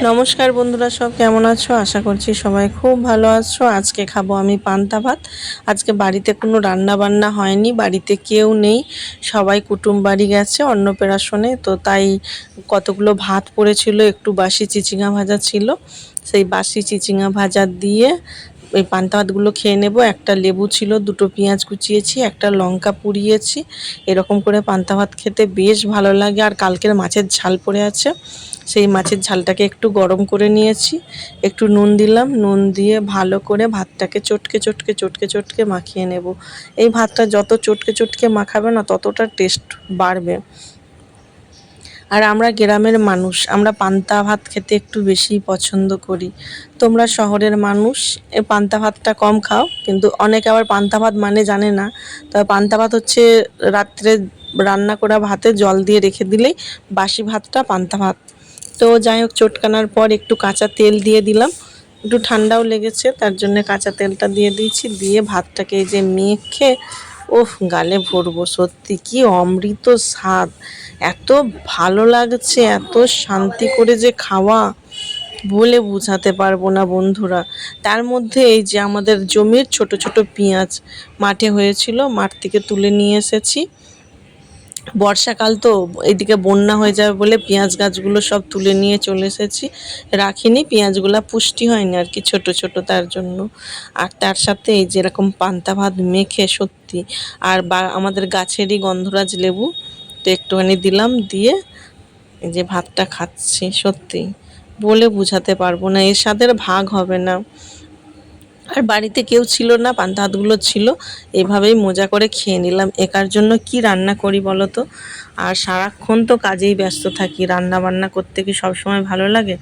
নমস্কার বন্ধুরা, সব কেমন আছো? আশা করছি সবাই খুব ভালো আছো। আজকে খাবো আমি পান্তা ভাত। আজকে বাড়িতে কোনো রান্না বান্না হয়নি, বাড়িতে কেউ নেই, সবাই কুটুম বাড়ি গেছে অন্নপ্রাশনে। তো তাই কতগুলো ভাত পড়েছিল, একটু বাসি চিচিঙা ভাজা ছিল, সেই বাসি চিচিঙা ভাজা দিয়ে এই পান্তা ভাতগুলো খেয়ে নেব। একটা লেবু ছিল, দুটো পেঁয়াজ কুচিয়েছি, একটা লঙ্কা পুড়িয়েছি। এরকম করে পান্তা ভাত খেতে বেশ ভালো লাগে। আর কালকের মাছের ঝাল পড়ে আছে, সেই মাছের ঝালটাকে একটু গরম করে নিয়েছি, একটু নুন দিলাম, নুন দিয়ে ভালো করে ভাতটাকে চটকে চটকে চটকে চটকে মাখিয়ে নেব। এই ভাতটা যত চটকে চটকে মাখাবে না, ততটা টেস্ট বাড়বে। আর আমরা গ্রামের মানুষ, আমরা পান্তা ভাত খেতে একটু বেশি পছন্দ করি। তোমরা শহরের মানুষ, এই পান্তা ভাতটা কম খাও, কিন্তু অনেকে আবার পান্তা ভাত মানে জানে না। তবে পান্তা ভাত হচ্ছে রাত্রে রান্না করা ভাতে জল দিয়ে রেখে দিলেই বাসি ভাতটা পান্তা ভাত। তো যাই হোক, চটকানোর পর একটু কাঁচা তেল দিয়ে দিলাম, একটু ঠান্ডাও লেগেছে তার জন্য কাঁচা তেলটা দিয়ে দিয়েছি। দিয়ে ভাতটাকে এই যে মেখে ওহ গালে ভরবো। সত্যি কি অমৃত স্বাদ, এত ভালো লাগছে, এত শান্তি করে যে খাওয়া বলে বোঝাতে পারবো না বন্ধুরা। তার মধ্যে এই যে আমাদের জমির ছোট ছোট পেঁয়াজ মাঠে হয়েছিল, মাঠ থেকে তুলে নিয়ে এসেছি। বর্ষাকাল তো, এইদিকে বন্যা হয়ে যাবে বলে পেঁয়াজ গাছগুলো সব তুলে নিয়ে চলে এসেছি, রাখিনি। পেঁয়াজগুলো পুষ্টি হয়নি আর কি, ছোট ছোট, তার জন্য। আর তার সাথে এই যেরকম পান্তা ভাত মেখে সত্যি, আর আমাদের গাছেরই গন্ধরাজ লেবু, তো একটুখানি দিলাম, দিয়ে এই যে ভাতটা খাচ্ছি, সত্যি বলে বোঝাতে পারবো না, এর স্বাদের ভাগ হবে না। আর বাড়িতে কেউ ছিল না, পান্তা ভাতগুলো ছিল, এভাবেই মজা করে খেয়ে নিলাম। একার জন্য কি রান্না করি বলো তো? আর সারাক্ষণ তো কাজেই ব্যস্ত থাকি, রান্না বান্না করতে কি সবসময় ভালো লাগে?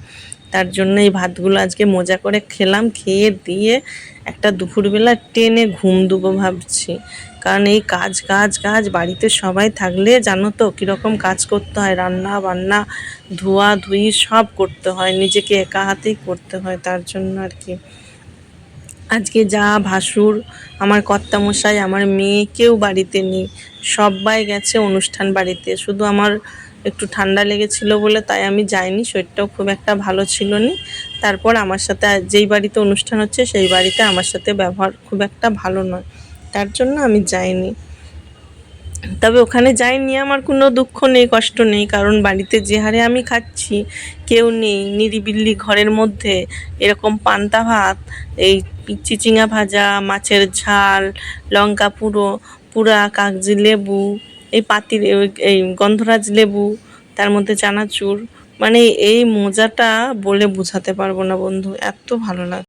তার জন্য এই ভাতগুলো আজকে মজা করে খেলাম, খেয়ে দিয়ে একটা দুপুরবেলা টেনে ঘুম দেবো ভাবছি। কারণ এই কাজ কাজ কাজ, বাড়িতে সবাই থাকলে জানো তো কীরকম কাজ করতে হয়, রান্না বান্না ধোয়া ধুই সব করতে হয়, নিজেকে একা হাতেই করতে হয়, তার জন্য আর কি। আজকে যা ভাসুর, আমার কর্তামশাই, আমার মেয়ে কেউ বাড়িতে নেই, সবাই গেছে অনুষ্ঠান বাড়িতে। শুধু আমার একটু ঠান্ডা লেগেছিলো বলে তাই আমি যাইনি, শরীরটাও খুব একটা ভালো ছিল না। তারপর আমার সাথে যেই বাড়িতে অনুষ্ঠান হচ্ছে সেই বাড়িতে আমার সাথে ব্যবহার খুব একটা ভালো নয়, তার জন্য আমি যাইনি। তবে ওখানে যাই নিয়ে আমার কোনো দুঃখ নেই, কষ্ট নেই, কারণ বাড়িতে যে হারে আমি খাচ্ছি, কেউ নেই, নিরিবিলি ঘরের মধ্যে এরকম পান্তা ভাত, এই চিচিঙা ভাজা, মাছের ঝাল, লঙ্কা পুরা, কাগজি লেবু, এই এই গন্ধরাজ লেবু, তার মধ্যে চানাচুর, মানে এই মজাটা বলে বোঝাতে পারবো না বন্ধু, এত ভালো লাগে।